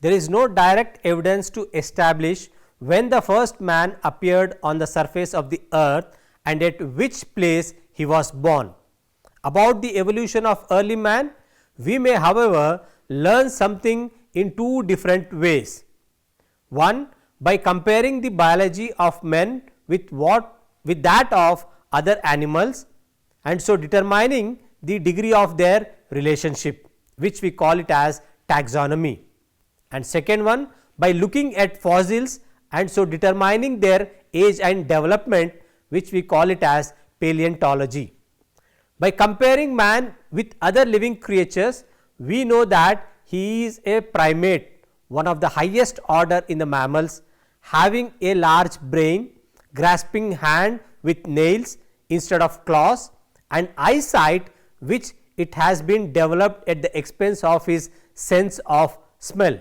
There is no direct evidence to establish when the first man appeared on the surface of the earth and at which place he was born. About the evolution of early man, we may however learn something in two different ways. One, by comparing the biology of men with that of other animals, and so determining the degree of their relationship, which we call it as taxonomy. And second one, by looking at fossils and so determining their age and development, which we call it as paleontology. By comparing man with other living creatures, we know that he is a primate, one of the highest order in the mammals, having a large brain, grasping hand with nails instead of claws, and eyesight which it has been developed at the expense of his sense of smell.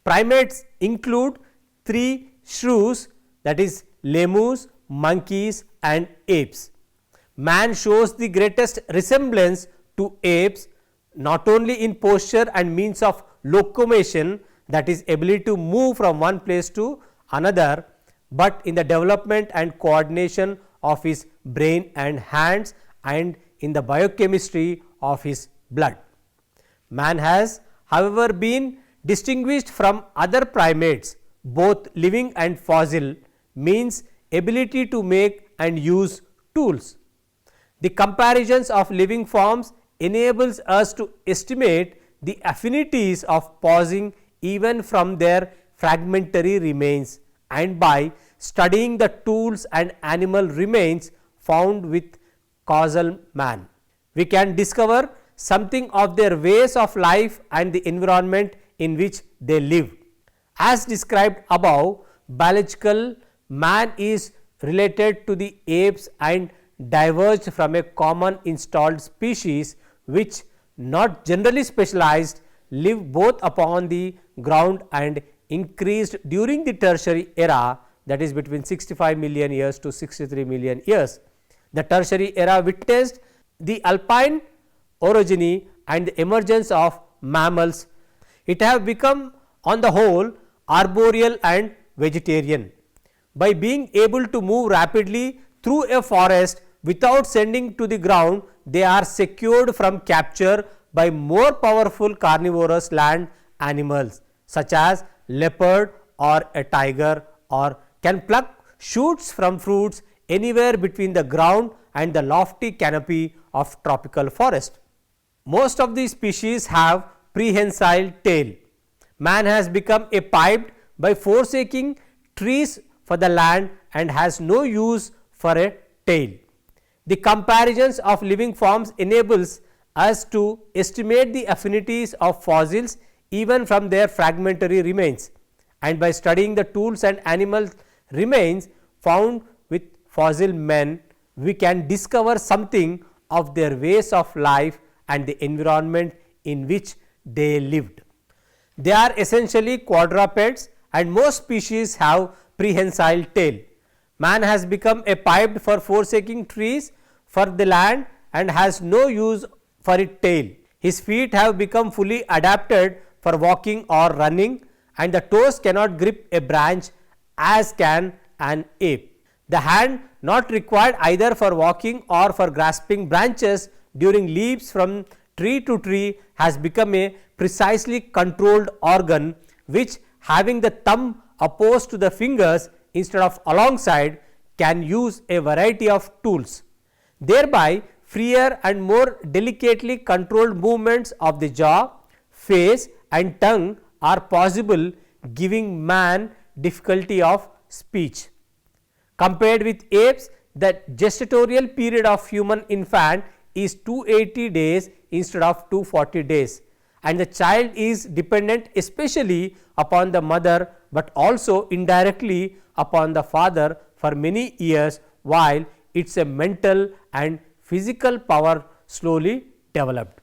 Primates include three shrews, that is lemurs, monkeys and apes. Man shows the greatest resemblance to apes not only in posture and means of locomotion, that is ability to move from one place to another, but in the development and coordination of his brain and hands and in the biochemistry of his blood. Man has however been distinguished from other primates, both living and fossil, means ability to make and use tools. The comparisons of living forms enables us to estimate the affinities of pausing even from their fragmentary remains, and by studying the tools and animal remains found with causal man, we can discover something of their ways of life and the environment in which they live. As described above, biological man is related to the apes and diverged from a common installed species which, not generally specialized, live both upon the ground and increased during the tertiary era, that is between 65 million years to 63 million years. The tertiary era witnessed the alpine orogeny and the emergence of mammals. It have become on the whole arboreal and vegetarian. By being able to move rapidly through a forest without sending to the ground, they are secured from capture by more powerful carnivorous land animals such as leopard or a tiger, or can pluck shoots from fruits anywhere between the ground and the lofty canopy of tropical forest. Most of these species have prehensile tail. Man has become a piped by forsaking trees for the land and has no use for a tail. The comparisons of living forms enables us to estimate the affinities of fossils even from their fragmentary remains, and by studying the tools and animal remains found with fossil men, we can discover something of their ways of life and the environment in which they lived. They are essentially quadrupeds and most species have prehensile tail. Man has become a piped for forsaking trees for the land and has no use for its tail. His feet have become fully adapted for walking or running, and the toes cannot grip a branch as can an ape. The hand, not required either for walking or for grasping branches during leaps from tree to tree, has become a precisely controlled organ which, having the thumb opposed to the fingers instead of alongside, can use a variety of tools. Thereby freer and more delicately controlled movements of the jaw, face and tongue are possible, giving man difficulty of speech. Compared with apes, the gestatorial period of human infant is 280 days instead of 240 days, and the child is dependent especially upon the mother, but also indirectly upon the father for many years, while its a mental and physical power slowly developed.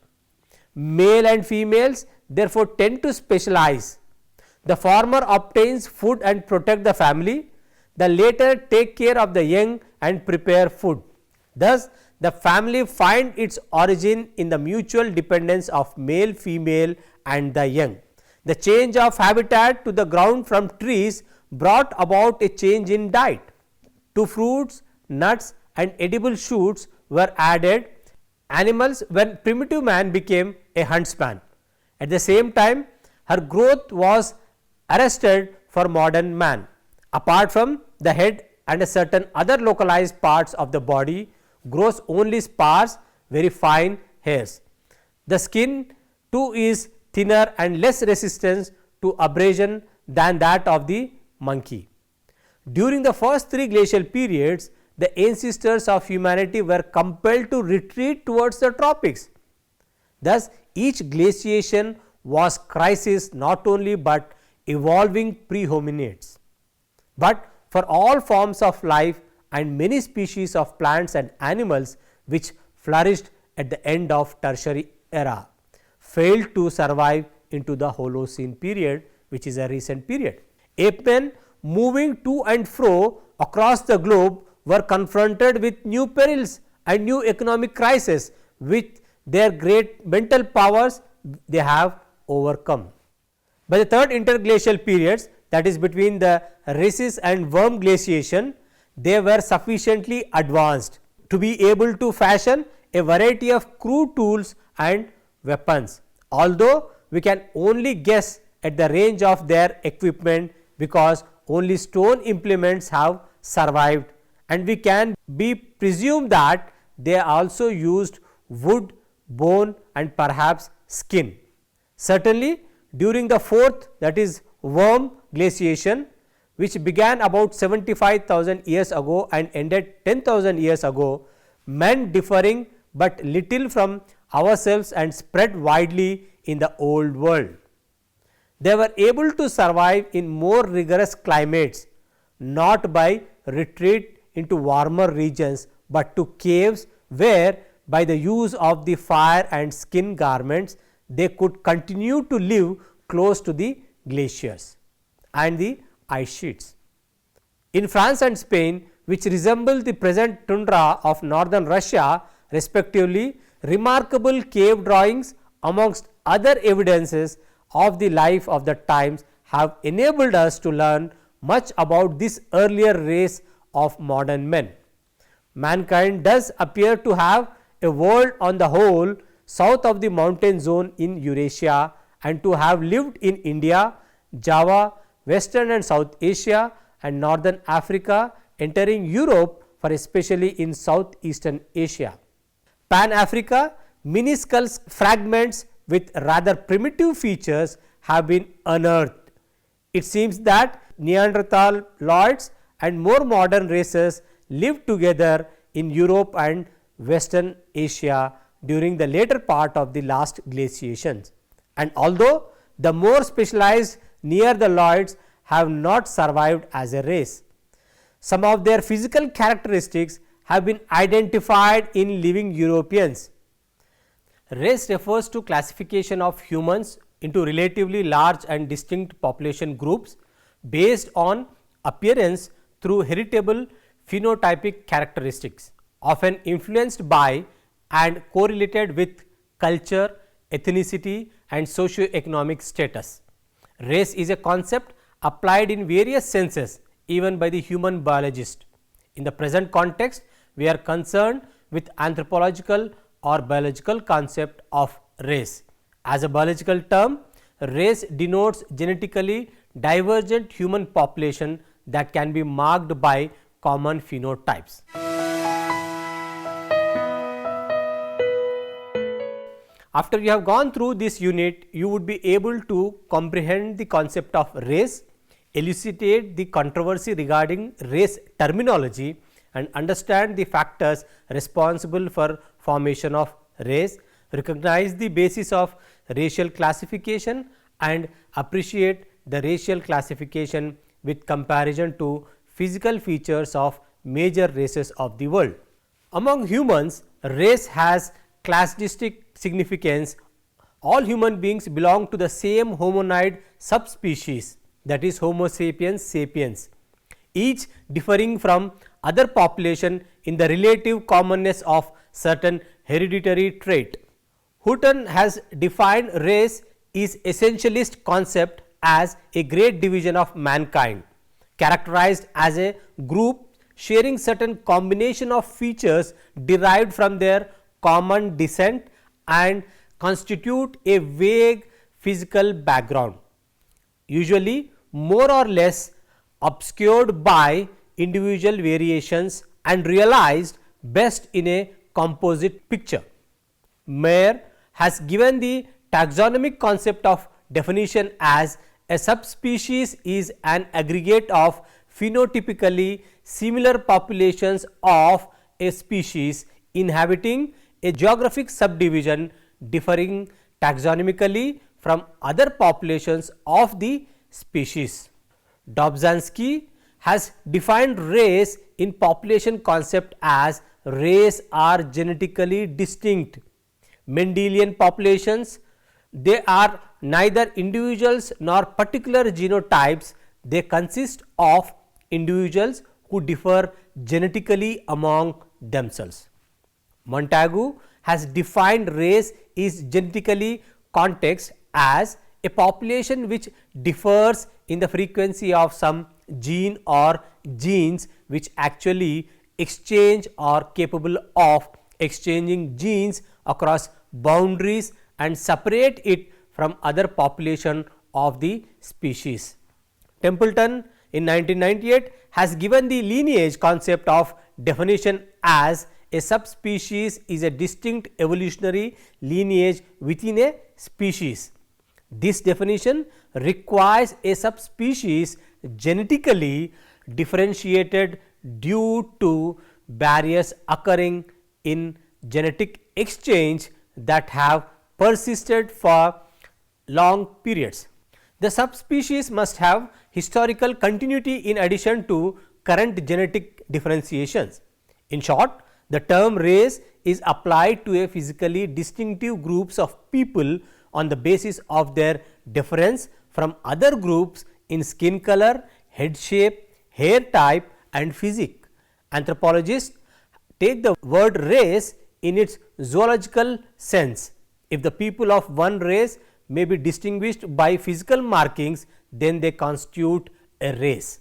Male and females therefore tend to specialize. The former obtains food and protect the family, the latter take care of the young and prepare food. Thus, the family find its origin in the mutual dependence of male, female and the young. The change of habitat to the ground from trees brought about a change in diet. To fruits, nuts and edible shoots were added animals when primitive man became a huntsman. At the same time, her growth was arrested for modern man. Apart from the head and a certain other localized parts of the body grows only sparse, very fine hairs. The skin too is thinner and less resistant to abrasion than that of the monkey. During the first three glacial periods, the ancestors of humanity were compelled to retreat towards the tropics. Thus, each glaciation was crisis not only but evolving pre-hominids, but for all forms of life and many species of plants and animals which flourished at the end of tertiary era failed to survive into the Holocene period, which is a recent period. Apemen moving to and fro across the globe were confronted with new perils and new economic crises with their great mental powers they have overcome. By the third interglacial periods, that is between the Rhesus and Worm glaciation, they were sufficiently advanced to be able to fashion a variety of crude tools and weapons, although we can only guess at the range of their equipment because only stone implements have survived, and we can be presumed that they also used wood, bone and perhaps skin. Certainly during the fourth, that is Worm glaciation, which began about 75,000 years ago and ended 10,000 years ago, men differing but little from ourselves and spread widely in the old world. They were able to survive in more rigorous climates, not by retreat into warmer regions, but to caves where by the use of the fire and skin garments they could continue to live close to the glaciers and the ice sheets. In France and Spain, which resemble the present tundra of northern Russia respectively, remarkable cave drawings amongst other evidences of the life of the times have enabled us to learn much about this earlier race of modern men. Mankind does appear to have evolved on the whole south of the mountain zone in Eurasia and to have lived in India, Java, Western and South Asia and Northern Africa, entering Europe for especially in Southeastern Asia. Pan Africa, minuscule fragments with rather primitive features have been unearthed. It seems that Neanderthaloids and more modern races lived together in Europe and Western Asia during the later part of the last glaciations, and although the more specialized Neanderthaloids have not survived as a race, some of their physical characteristics have been identified in living Europeans. Race refers to classification of humans into relatively large and distinct population groups based on appearance through heritable phenotypic characteristics, often influenced by and correlated with culture, ethnicity and socio-economic status. Race is a concept applied in various senses even by the human biologist. In the present context, we are concerned with anthropological or biological concept of race. As a biological term, race denotes genetically divergent human population that can be marked by common phenotypes. After you have gone through this unit, you would be able to comprehend the concept of race, elucidate the controversy regarding race terminology and understand the factors responsible for formation of race, recognize the basis of racial classification and appreciate the racial classification with comparison to physical features of major races of the world. Among humans, race has classistic significance. All human beings belong to the same hominid subspecies, that is Homo sapiens sapiens, each differing from other population in the relative commonness of certain hereditary trait. Hutton has defined race is essentialist concept as a great division of mankind, characterized as a group sharing certain combination of features derived from their common descent and constitute a vague physical background, usually more or less obscured by individual variations and realized best in a composite picture. Mayer has given the taxonomic concept of definition as a subspecies is an aggregate of phenotypically similar populations of a species inhabiting a geographic subdivision differing taxonomically from other populations of the species. Dobzhansky has defined race in population concept as race are genetically distinct Mendelian populations. They are neither individuals nor particular genotypes, they consist of individuals who differ genetically among themselves. Montagu has defined race is genetically context as a population which differs in the frequency of some gene or genes which actually exchange or capable of exchanging genes across boundaries and separate it from other population of the species. Templeton in 1998 has given the lineage concept of definition as a subspecies is a distinct evolutionary lineage within a species. This definition requires a subspecies genetically differentiated due to barriers occurring in genetic exchange that have persisted for long periods. The subspecies must have historical continuity in addition to current genetic differentiations. In short, the term race is applied to a physically distinctive groups of people on the basis of their difference from other groups in skin color, head shape, hair type and physique. Anthropologists take the word race in its zoological sense. If the people of one race may be distinguished by physical markings, then they constitute a race.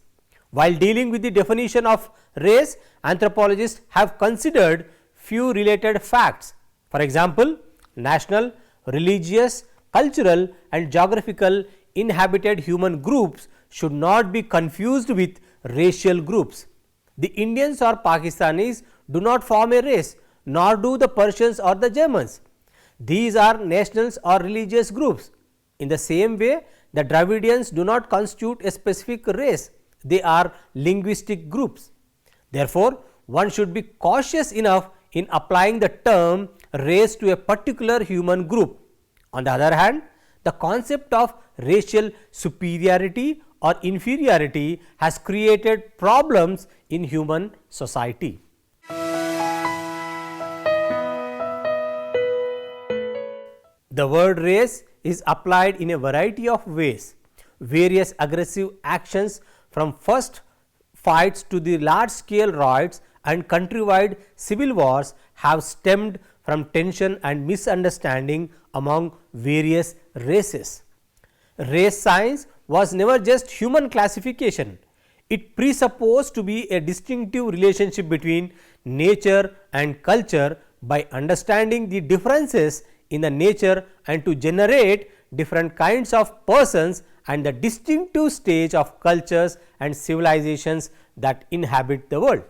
While dealing with the definition of race, anthropologists have considered few related facts. For example, national, religious, cultural and geographical inhabited human groups should not be confused with racial groups. The Indians or Pakistanis do not form a race, nor do the Persians or the Germans. These are nationals or religious groups. In the same way, the Dravidians do not constitute a specific race, they are linguistic groups. Therefore, one should be cautious enough in applying the term race to a particular human group. On the other hand, the concept of racial superiority or inferiority has created problems in human society. The word race is applied in a variety of ways. Various aggressive actions from first fights to the large scale riots and countrywide civil wars have stemmed from tension and misunderstanding among various races. Race science was never just human classification. It presupposed to be a distinctive relationship between nature and culture by understanding the differences in the nature and to generate different kinds of persons and the distinctive stage of cultures and civilizations that inhabit the world.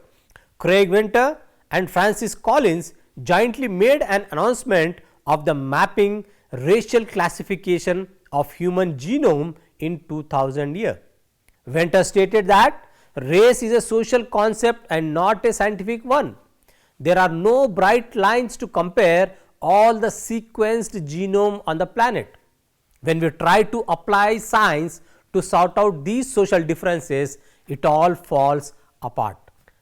Craig Venter and Francis Collins jointly made an announcement of the mapping racial classification of human genome in 2000 year. Venter stated that race is a social concept and not a scientific one. There are no bright lines to compare all the sequenced genome on the planet. When we try to apply science to sort out these social differences, it all falls apart.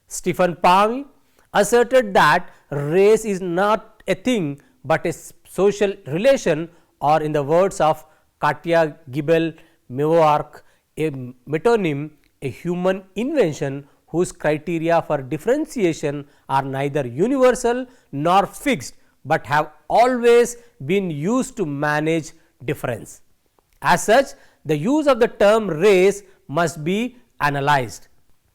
Stephen Palm asserted that race is not a thing but a social relation, or in the words of Katia Gibel Mevork, a metonym, a human invention whose criteria for differentiation are neither universal nor fixed, but have always been used to manage difference. As such, the use of the term race must be analyzed.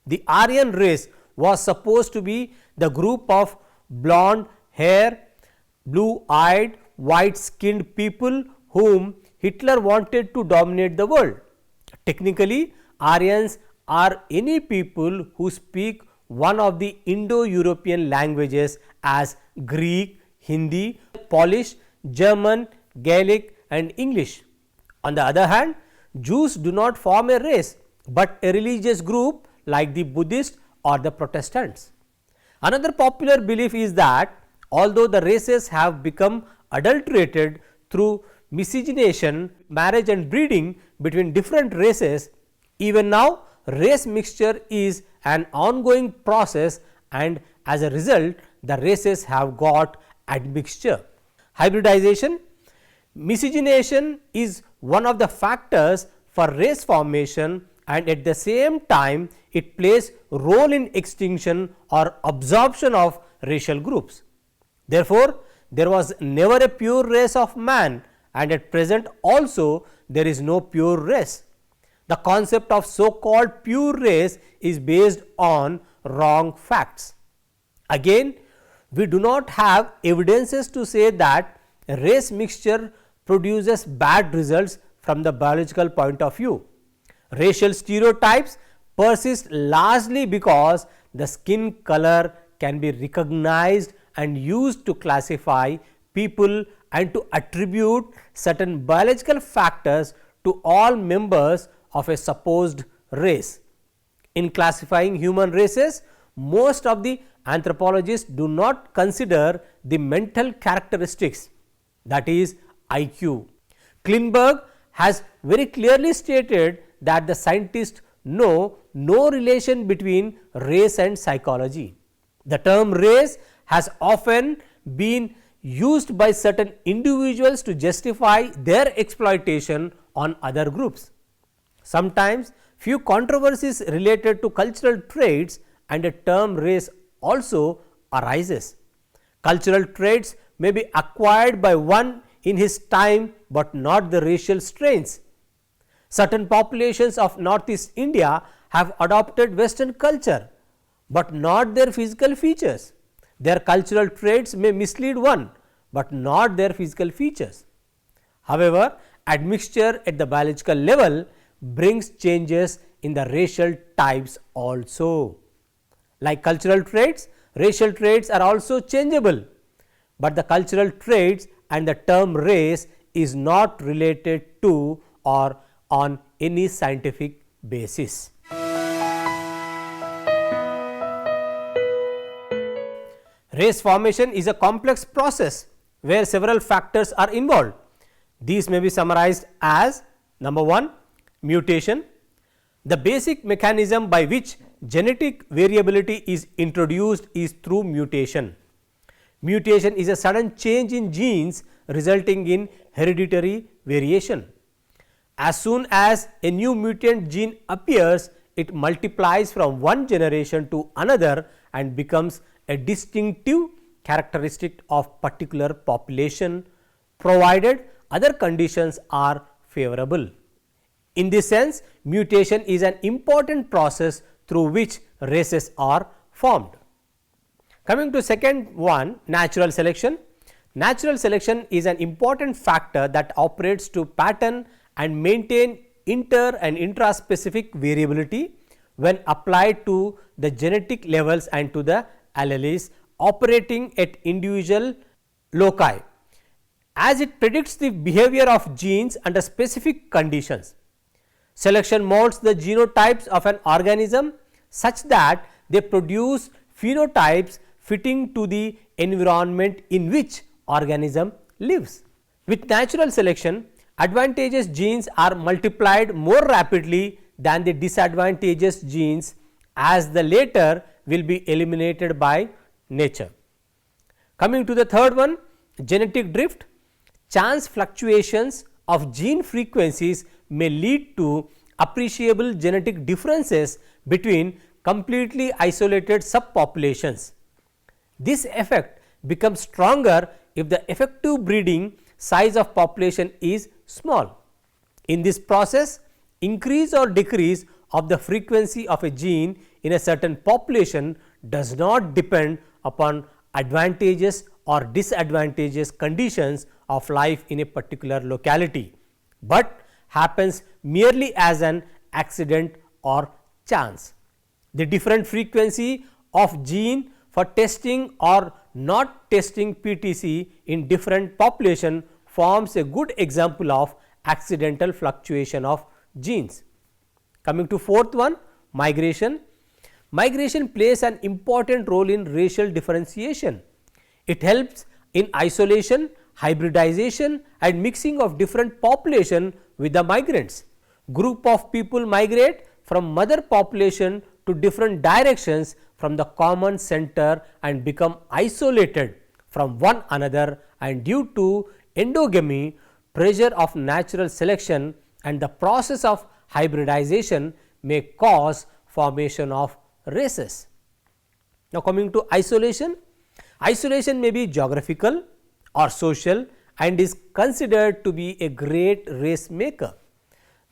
The Aryan race was supposed to be the group of blonde hair, blue eyed, white skinned people whom Hitler wanted to dominate the world. Technically, Aryans are any people who speak one of the Indo-European languages as Greek, Hindi, Polish, German, Gaelic and English. On the other hand, Jews do not form a race, but a religious group like the Buddhists or the Protestants. Another popular belief is that although the races have become adulterated through miscegenation, marriage and breeding between different races, even now race mixture is an ongoing process, and as a result the races have got admixture. Hybridization, miscegenation is one of the factors for race formation, and at the same time it plays role in extinction or absorption of racial groups. Therefore, there was never a pure race of man, and at present also there is no pure race. The concept of so called pure race is based on wrong facts. Again, we do not have evidences to say that race mixture produces bad results from the biological point of view. Racial stereotypes persist largely because the skin color can be recognized and used to classify people and to attribute certain biological factors to all members of a supposed race. In classifying human races, most of the anthropologists do not consider the mental characteristics, that is IQ. Klinberg has very clearly stated that the scientists know no relation between race and psychology. The term race has often been used by certain individuals to justify their exploitation on other groups. Sometimes few controversies related to cultural traits and a term race also arises. Cultural traits may be acquired by one in his time, but not the racial strains. Certain populations of Northeast India have adopted Western culture, but not their physical features. Their cultural traits may mislead one, but not their physical features. However, admixture at the biological level brings changes in the racial types also. Like cultural traits, racial traits are also changeable, but the cultural traits and the term race is not related to or on any scientific basis. Race formation is a complex process where several factors are involved. These may be summarized as: number 1, mutation. The basic mechanism by which genetic variability is introduced is through mutation. Mutation is a sudden change in genes resulting in hereditary variation. As soon as a new mutant gene appears, it multiplies from one generation to another and becomes a distinctive characteristic of particular population, provided other conditions are favorable. In this sense, mutation is an important process through which races are formed. Coming to second one, natural selection. Natural selection is an important factor that operates to pattern and maintain inter and intraspecific variability when applied to the genetic levels and to the alleles operating at individual loci, as it predicts the behavior of genes under specific conditions. Selection molds the genotypes of an organism such that they produce phenotypes fitting to the environment in which organism lives. With natural selection, advantageous genes are multiplied more rapidly than the disadvantageous genes, as the latter will be eliminated by nature. Coming to the third one, genetic drift. Chance fluctuations of gene frequencies may lead to appreciable genetic differences between completely isolated subpopulations. This effect becomes stronger if the effective breeding size of population is small. In this process, increase or decrease of the frequency of a gene in a certain population does not depend upon advantageous or disadvantageous conditions of life in a particular locality, but happens merely as an accident or chance. The different frequency of gene for testing or not testing PTC in different population forms a good example of accidental fluctuation of genes. Coming to fourth one, migration. Migration plays an important role in racial differentiation. It helps in isolation, hybridization and mixing of different population with the migrants. Group of people migrate from mother population to different directions from the common center and become isolated from one another, and due to endogamy, pressure of natural selection and the process of hybridization may cause formation of races. Now, coming to isolation. Isolation may be geographical or social and is considered to be a great race maker.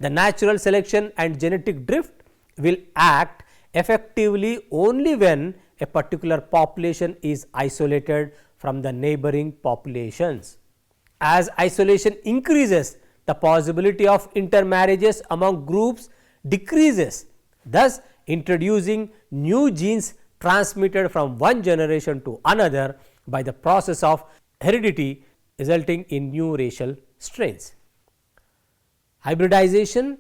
The natural selection and genetic drift will act effectively only when a particular population is isolated from the neighboring populations. As isolation increases, the possibility of intermarriages among groups decreases, thus introducing new genes transmitted from one generation to another by the process of heredity, resulting in new racial strains. Hybridization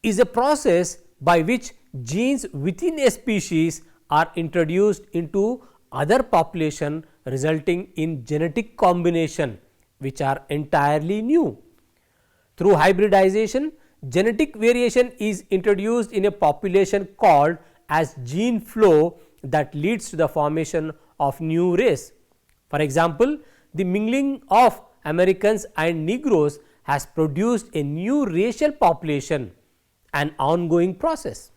is a process by which genes within a species are introduced into other population, resulting in genetic combination which are entirely new. Through hybridization, genetic variation is introduced in a population called as gene flow that leads to the formation of new race. For example, the mingling of Americans and Negroes has produced a new racial population, an ongoing process.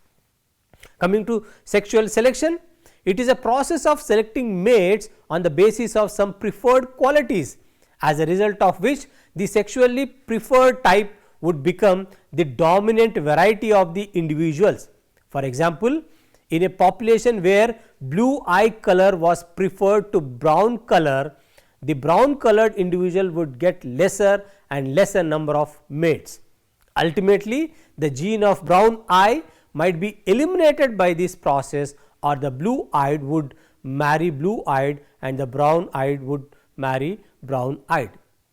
Coming to sexual selection, it is a process of selecting mates on the basis of some preferred qualities, as a result of which the sexually preferred type would become the dominant variety of the individuals. For example, in a population where blue eye color was preferred to brown color, the brown colored individual would get lesser and lesser number of mates. Ultimately, the gene of brown eye might be eliminated by this process, or the blue eyed would marry blue eyed and the brown eyed would marry brown eyed.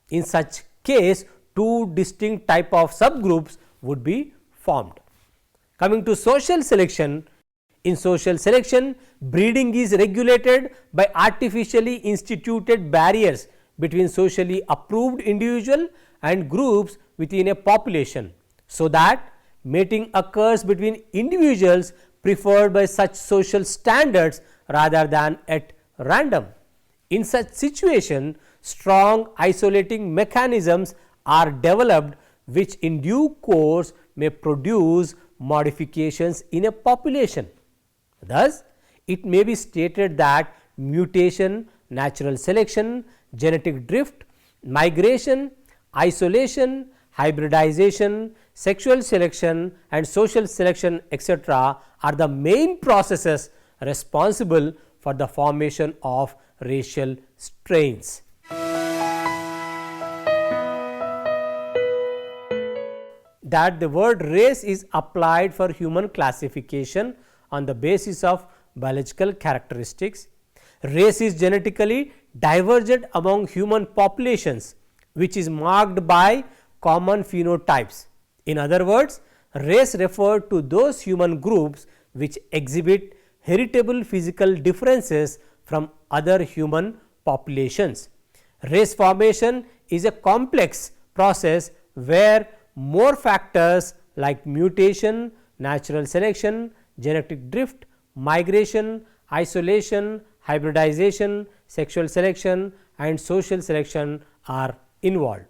In such case, two distinct type of subgroups would be formed. Coming to social selection, in social selection, breeding is regulated by artificially instituted barriers between socially approved individual and groups within a population, so that mating occurs between individuals preferred by such social standards rather than at random. In such situation, strong isolating mechanisms are developed which in due course may produce modifications in a population. Thus, it may be stated that mutation, natural selection, genetic drift, migration, isolation, hybridization, sexual selection and social selection etc. are the main processes responsible for the formation of racial strains. That the word race is applied for human classification on the basis of biological characteristics. Race is genetically divergent among human populations, which is marked by common phenotypes. In other words, race refers to those human groups which exhibit heritable physical differences from other human populations. Race formation is a complex process where more factors like mutation, natural selection, genetic drift, migration, isolation, hybridization, sexual selection and social selection are involved.